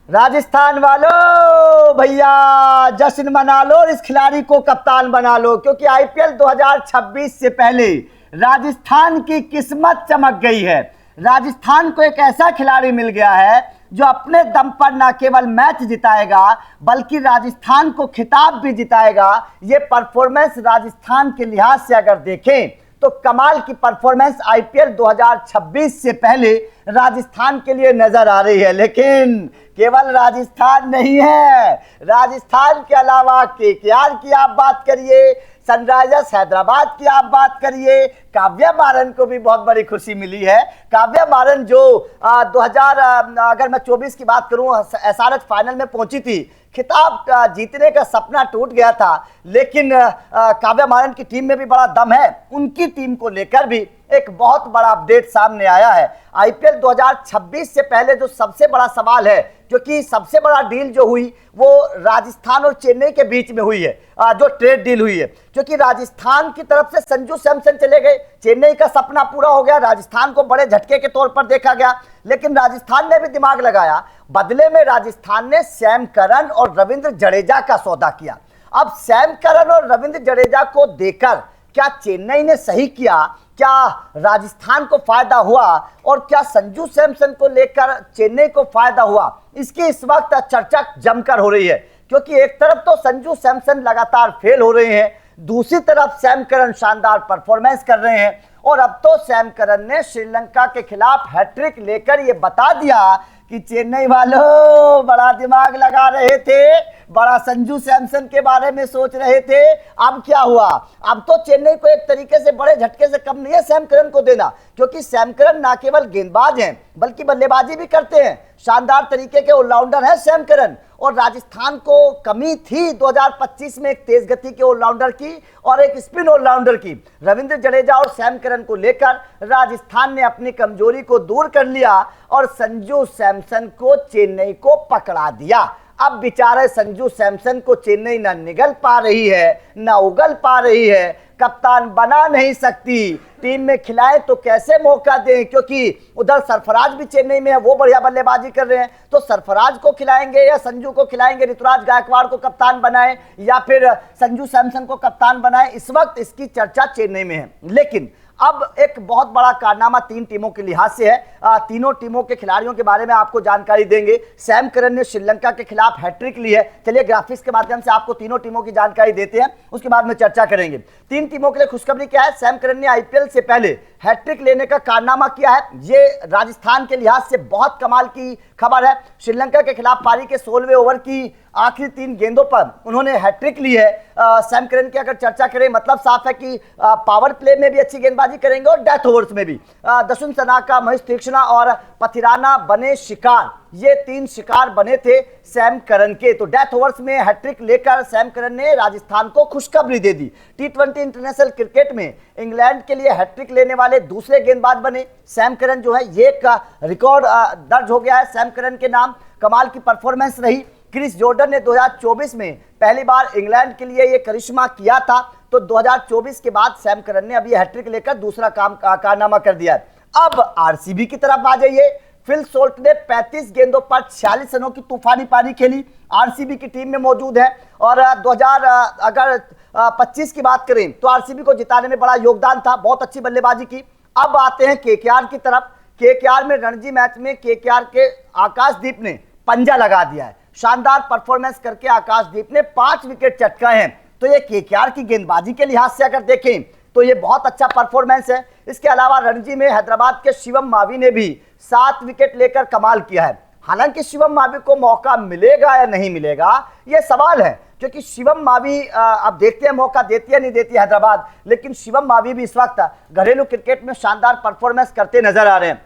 राजस्थान वालों भैया जश्न मना लो और इस खिलाड़ी को कप्तान बना लो, क्योंकि आईपीएल 2026 से पहले राजस्थान की किस्मत चमक गई है। राजस्थान को एक ऐसा खिलाड़ी मिल गया है जो अपने दम पर न केवल मैच जिताएगा बल्कि राजस्थान को खिताब भी जिताएगा। ये परफॉर्मेंस राजस्थान के लिहाज से अगर देखें तो कमाल की परफॉर्मेंस आईपीएल 2026 से पहले राजस्थान के लिए नजर आ रही है। लेकिन केवल राजस्थान नहीं है, राजस्थान के अलावा केकेआर की आप बात करिए, सनराइजर्स हैदराबाद की आप बात करिए, काव्या मारन को भी बहुत बड़ी खुशी मिली है। काव्या मारन जो 2024 की बात करूं एसआरएच फाइनल में पहुंची थी, खिताब जीतने का सपना टूट गया था, लेकिन काव्या मारन की टीम में भी बड़ा दम है। उनकी टीम को लेकर भी एक बहुत बड़ा अपडेट सामने आया है। आईपीएल 2026 से पहले जो सबसे बड़ा सवाल है, क्योंकि सबसे बड़ा डील जो हुई वो राजस्थान और चेन्नई के बीच में हुई है, जो ट्रेड डील हुई है, क्योंकि राजस्थान की तरफ से संजू सैमसन चले गए, चेन्नई का सपना पूरा हो गया, राजस्थान को बड़े झटके के तौर पर देखा गया। लेकिन राजस्थान ने भी दिमाग लगाया, बदले में राजस्थान ने सैम करन और रविंद्र जडेजा का सौदा किया। अब सैम करन और रविंद्र जडेजा को देकर क्या चेन्नई ने सही किया, क्या राजस्थान को फायदा हुआ और क्या संजू सैमसन को लेकर चेन्नई को फायदा हुआ, इसकी इस वक्त चर्चा जमकर हो रही है। क्योंकि एक तरफ तो संजू सैमसन लगातार फेल हो रहे हैं, दूसरी तरफ सैम करन शानदार परफॉर्मेंस कर रहे हैं, और अब तो सैम करन ने श्रीलंका के खिलाफ हैट्रिक लेकर यह बता दिया कि चेन्नई वालों बड़ा दिमाग लगा रहे थे, बड़ा संजू सैमसन के बारे में सोच रहे थे। अब क्या हुआ, अब तो चेन्नई को एक तरीके से बड़े झटके से कम नहीं है सैम करन को देना, क्योंकि सैम करन ना केवल गेंदबाज हैं बल्कि बल्लेबाजी भी करते हैं, शानदार तरीके के ऑलराउंडर है सैम करन। और राजस्थान को कमी थी 2025 में एक तेज गति के ऑलराउंडर की और एक स्पिन ऑलराउंडर की। रविंद्र जडेजा और सैम करन को लेकर राजस्थान ने अपनी कमजोरी को दूर कर लिया और संजू सैमसन को चेन्नई को पकड़ा दिया। अब बेचारे संजू सैमसन को चेन्नई ना निगल पा रही है ना उगल पा रही है, कप्तान बना नहीं सकती, टीम में खिलाए तो कैसे मौका दें, क्योंकि उधर सरफराज भी चेन्नई में है, वो बढ़िया बल्लेबाजी कर रहे हैं। तो सरफराज को खिलाएंगे या संजू को खिलाएंगे, ऋतुराज गायकवाड़ को कप्तान बनाएं या फिर संजू सैमसन को कप्तान बनाएं, इस वक्त इसकी चर्चा चेन्नई में है। लेकिन अब एक बहुत बड़ा कारनामा तीन टीमों के लिहाज से है। तीनों टीमों के खिलाड़ियों के बारे में आपको जानकारी देंगे। सैम करन ने श्रीलंका के खिलाफ हैट्रिक ली है, चलिए ग्राफिक्स के माध्यम से आपको तीनों टीमों की जानकारी देते हैं, उसके बाद में चर्चा करेंगे। तीन टीमों के लिए खुशखबरी क्या है, सैम करन ने आईपीएल से पहले हैट्रिक लेने का कारनामा किया है, ये राजस्थान के लिहाज से बहुत कमाल की खबर है। श्रीलंका के खिलाफ पारी के 16वें ओवर की आखिरी 3 गेंदों पर उन्होंने हैट्रिक ली है। सैम करन की अगर चर्चा करें, मतलब साफ है कि पावर प्ले में भी अच्छी गेंदबाजी करेंगे और डेथ ओवर्स में भी। दशुन सनाका, महेश तीक्ष्णा और पथिराना बने शिकार, ये 3 शिकार बने थे सैम करन के। तो डेथ ओवर्स में हैट्रिक लेकर सैम करन ने राजस्थान को खुशखबरी दे दी। टी20 इंटरनेशनल क्रिकेट में इंग्लैंड के लिए हैट्रिक लेने वाले दूसरे गेंदबाज बने सैम करन, जो है ये एक रिकॉर्ड दर्ज हो गया है सैम करन के नाम। कमाल की परफॉर्मेंस रही। क्रिस जॉर्डन ने 2024 में पहली बार इंग्लैंड के लिए ये करिश्मा किया था, तो 2024 के बाद सैम करन ने अभी हैट्रिक लेकर दूसरा कारनामा कर दिया है। अब आरसीबी की तरफ आ जाइए। फिल सोल्ट ने 35 गेंदों पर 46 रनों की तूफानी पारी खेली, आरसीबी की टीम में मौजूद है। और 2025 की बात करें तो आरसीबी को जिताने में बड़ा योगदान था, बहुत अच्छी बल्लेबाजी की। अब आते हैं केकेआर की तरफ। केकेआर में रणजी मैच में केकेआर के आकाशदीप ने पंजा लगा दिया है, शानदार परफॉर्मेंस करके आकाशदीप ने 5 विकेट चटकाए हैं। तो ये केकेआर की गेंदबाजी के लिहाज से अगर देखें तो ये बहुत अच्छा परफॉर्मेंस है। इसके अलावा रणजी में हैदराबाद के शिवम मावी ने भी 7 विकेट लेकर कमाल किया है। हालांकि शिवम मावी को मौका मिलेगा या नहीं मिलेगा ये सवाल है, क्योंकि शिवम मावी अब देखते हैं मौका देती है नहीं देती है हैदराबाद, लेकिन शिवम मावी भी इस वक्त घरेलू क्रिकेट में शानदार परफॉर्मेंस करते नजर आ रहे हैं।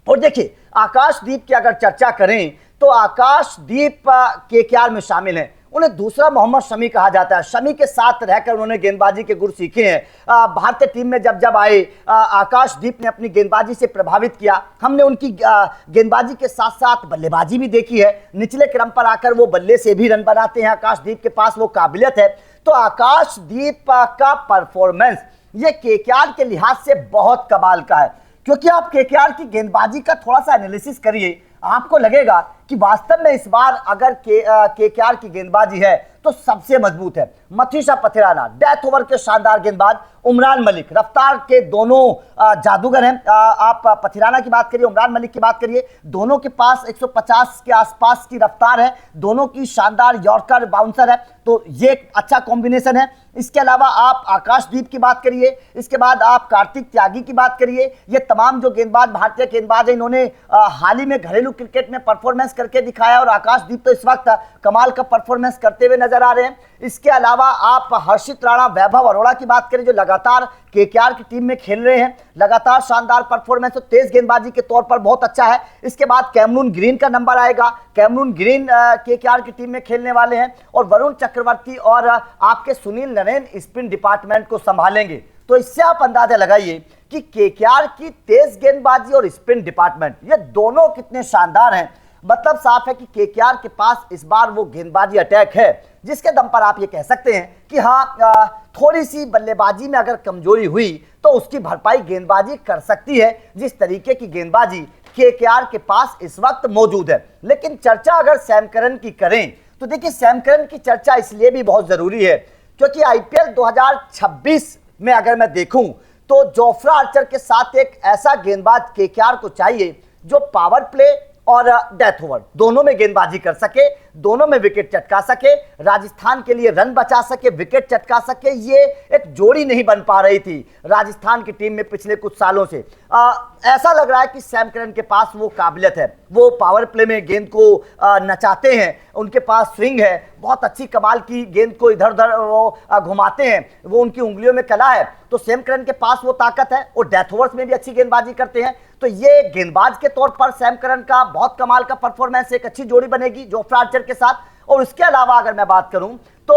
और देखिए आकाशदीप की अगर चर्चा करें तो आकाशदीप केकेआर में शामिल हैं, उन्हें दूसरा मोहम्मद शमी कहा जाता है। शमी के साथ रहकर उन्होंने गेंदबाजी के गुर सीखे हैं। भारतीय टीम में जब आए आकाशदीप ने अपनी गेंदबाजी से प्रभावित किया। हमने उनकी गेंदबाजी के साथ साथ बल्लेबाजी भी देखी है, निचले क्रम पर आकर वो बल्ले से भी रन बनाते हैं, आकाशदीप के पास वो काबिलियत है। तो आकाशदीप का परफॉर्मेंस ये केकेआर के लिहाज से बहुत कमाल का है, क्योंकि आप केकेआर की गेंदबाजी का थोड़ा सा एनालिसिस करिए, आपको लगेगा कि वास्तव में इस बार अगर केकेआर की गेंदबाजी है तो सबसे मजबूत है। मथुशा पथिराना डेथ ओवर के शानदार गेंदबाज, उमरान मलिक रफ्तार के दोनों जादूगर हैं। आप पथिराना की बात करिए, उमरान मलिक की बात करिए, दोनों के पास 150 के आसपास की रफ्तार है, दोनों की शानदार यॉर्कर बाउंसर है, तो ये एक अच्छा कॉम्बिनेशन है। इसके अलावा आप आकाशदीप की बात करिए, इसके बाद आप कार्तिक त्यागी की बात करिए, ये तमाम जो गेंदबाज भारतीय गेंदबाज हैं इन्होंने हाल ही में घरेलू क्रिकेट में परफॉर्मेंस करके दिखाया और आकाशदीप तो इस वक्त कमाल का परफॉर्मेंस करते हुए नजर आ रहे हैं। इसके अलावा आप हर्षित राणा, वैभव अरोड़ा की बात करें जो लगातार केकेआर की टीम में खेल रहे हैं, लगातार शानदार परफॉर्मेंस और तेज गेंदबाजी के तौर पर बहुत अच्छा है। इसके बाद कैमरून ग्रीन का नंबर आएगा, कैमरून ग्रीन केकेआर की टीम में खेलने वाले हैं और वरुण चक्रवर्ती और आपके सुनील नरेन स्पिन डिपार्टमेंट को संभालेंगे। तो इससे आप अंदाजा लगाइए कि केकेआर की तेज गेंदबाजी और स्पिन डिपार्टमेंट ये दोनों कितने शानदार हैं। मतलब साफ है कि केकेआर के पास इस बार वो गेंदबाजी अटैक है जिसके दम पर आप ये कह सकते हैं कि हाँ, थोड़ी सी बल्लेबाजी में अगर कमजोरी हुई तो उसकी भरपाई गेंदबाजी कर सकती है, जिस तरीके की गेंदबाजी केकेआर के पास इस वक्त मौजूद है। लेकिन चर्चा अगर सैम करन की करें तो देखिए, सैम करन की चर्चा इसलिए भी बहुत जरूरी है क्योंकि आईपीएल 2026 में अगर मैं देखूं तो जोफ्रा आर्चर के साथ एक ऐसा गेंदबाज केकेआर को चाहिए जो पावर प्ले और डेथ ओवर दोनों में गेंदबाजी कर सके, दोनों में विकेट चटका सके, राजस्थान के लिए रन बचा सके, विकेट चटका सके। ये एक जोड़ी नहीं बन पा रही थी राजस्थान की टीम में पिछले कुछ सालों से। ऐसा लग रहा है कि सैम करन के पास वो काबिलियत है, वो पावर प्ले में गेंद को नचाते हैं, उनके पास स्विंग है, बहुत अच्छी कमाल की गेंद को इधर उधर वो घुमाते हैं, वो उनकी उंगलियों में कला है। तो सैम करन के पास वो ताकत है और डेथ ओवर्स में भी अच्छी गेंदबाजी करते हैं। तो ये गेंदबाज के तौर पर सैम करन का बहुत कमाल का परफॉर्मेंस, एक अच्छी जोड़ी बनेगी जोफ्रा आर्चर के साथ। और उसके अलावा अगर मैं बात करूं तो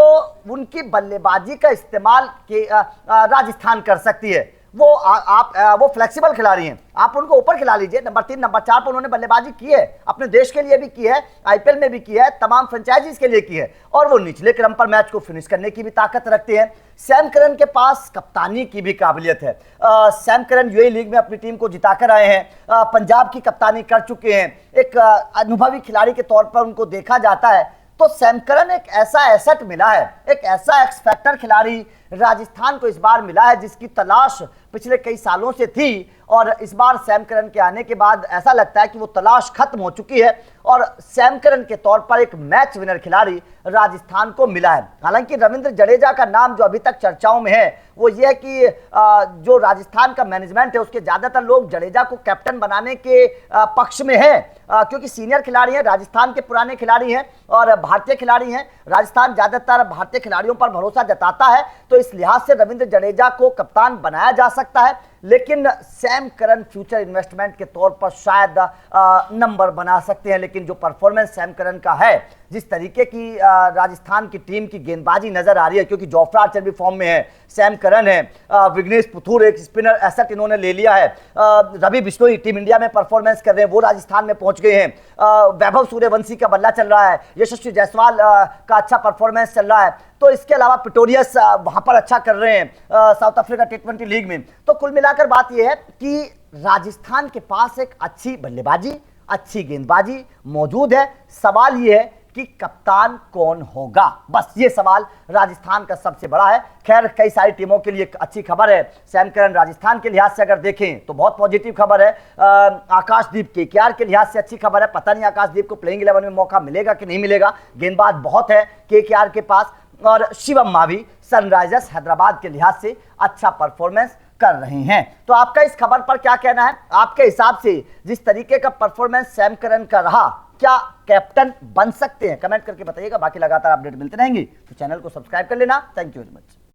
उनकी बल्लेबाजी का इस्तेमाल के राजस्थान कर सकती है। वो फ्लेक्सिबल खिलाड़ी हैं, आप उनको ऊपर खिला लीजिए, नंबर 3 नंबर 4 पर उन्होंने बल्लेबाजी की है, अपने देश के लिए भी की है, आईपीएल में भी की है, तमाम फ्रेंचाइजीज के लिए की है और वो निचले क्रम पर मैच को फिनिश करने की भी ताकत रखते हैं। सैम करन के पास कप्तानी की भी काबिलियत है। सैम करन यूएई लीग में अपनी टीम को जिताकर आए हैं, पंजाब की कप्तानी कर चुके हैं, एक अनुभवी खिलाड़ी के तौर पर उनको देखा जाता है। तो सैम करन एक ऐसा एसेट मिला है, एक ऐसा एक्स फैक्टर खिलाड़ी राजस्थान को इस बार मिला है जिसकी तलाश पिछले कई सालों से थी और इस बार सैम करन के आने के बाद ऐसा लगता है कि वो तलाश खत्म हो चुकी है और सैम करन के तौर पर एक मैच विनर खिलाड़ी राजस्थान को मिला है। हालांकि रविंद्र जडेजा का नाम जो अभी तक चर्चाओं में है वो ये है कि जो राजस्थान का मैनेजमेंट है उसके ज्यादातर लोग जडेजा को कैप्टन बनाने के पक्ष में है, क्योंकि सीनियर खिलाड़ी हैं, राजस्थान के पुराने खिलाड़ी हैं और भारतीय खिलाड़ी हैं। राजस्थान ज्यादातर भारतीय खिलाड़ियों पर भरोसा जताता है, तो इस लिहाज से रविंद्र जडेजा को कप्तान बनाया जा सकता है। लेकिन सैम करन फ्यूचर इन्वेस्टमेंट के तौर पर शायद नंबर बना सकते हैं, लेकिन जो परफॉर्मेंस सैम करन का है, जिस तरीके की राजस्थान की टीम की गेंदबाजी नजर आ रही है, क्योंकि जोफ्रा आर्चर भी फॉर्म में है, सैम करन है, विघ्नेश पुथुर एक स्पिनर एसेट इन्होंने ले लिया है, रवि बिश्नोई टीम इंडिया में परफॉर्मेंस कर रहे हैं, वो राजस्थान में पहुंच गए हैं, वैभव सूर्यवंशी का बल्ला चल रहा है, यशस्वी जायसवाल का अच्छा परफॉर्मेंस चल रहा है, तो इसके अलावा पिटोरियस वहां पर अच्छा कर रहे हैं साउथ अफ्रीका टी20 लीग में। तो कुल मिलाकर बात यह है कि राजस्थान के पास एक अच्छी बल्लेबाजी, अच्छी गेंदबाजी मौजूद है। सवाल यह है कि कप्तान कौन होगा, बस ये सवाल राजस्थान का सबसे बड़ा है। खैर कई सारी टीमों के लिए अच्छी खबर है, सैम करन राजस्थान के लिहाज से अगर देखें तो बहुत पॉजिटिव खबर है, आकाशदीप केकेआर के लिहाज से अच्छी खबर है। पता नहीं आकाशदीप को प्लेइंग 11 में मौका मिलेगा कि नहीं मिलेगा, गेंदबाज बहुत है केकेआर के पास, और शिवम मावी सनराइजर्स हैदराबाद के लिहाज से अच्छा परफॉर्मेंस कर रहे हैं। तो आपका इस खबर पर क्या कहना है? आपके हिसाब से जिस तरीके का परफॉर्मेंस सैम करन का रहा, क्या कैप्टन बन सकते हैं? कमेंट करके बताइएगा। बाकी लगातार अपडेट मिलते रहेंगे, तो चैनल को सब्सक्राइब कर लेना। Thank you very much.